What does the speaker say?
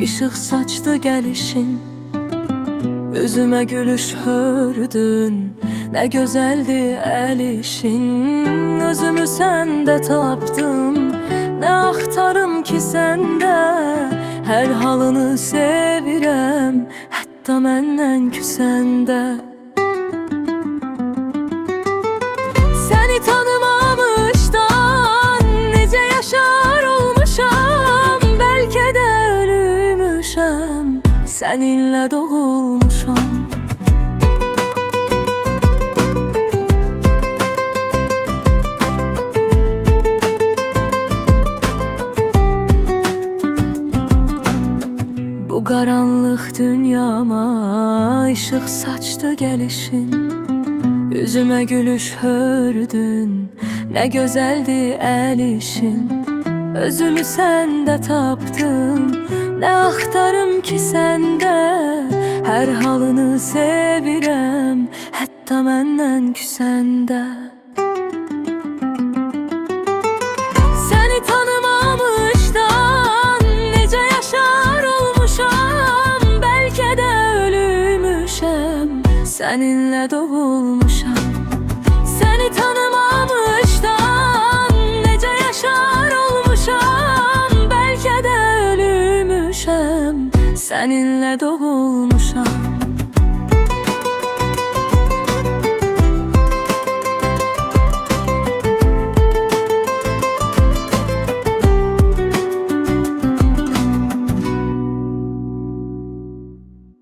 Işıq saçdı gəlişin, üzümə gülüş hördün. Nə gözəldi əl işin, özümü səndə tapdım. Nə axtarım ki səndə, hər halını sevirəm, hətta məndən küsəndə. Səni tanımamışdan necə yaşar olmuşam, bəlkə də ölmüşəm, səninlə doğulmuşam. Bu qaranlıq dünyama işıq saçdı gəlişin, üzümə gülüş hördün. Nə gözəldi əl işin, özümü səndə tapdım. Nə axtarım ki səndə, hər halını sevirəm, hətta məndən küsəndə. Səni tanımamışdan necə yaşar olmuşam, bəlkə də ölmüşəm, səninlə doğulmuşam. Səni tanımamışdan necə yaşar olmuşam, bəlkə də ölmüşəm, səninlə doğulmuşam.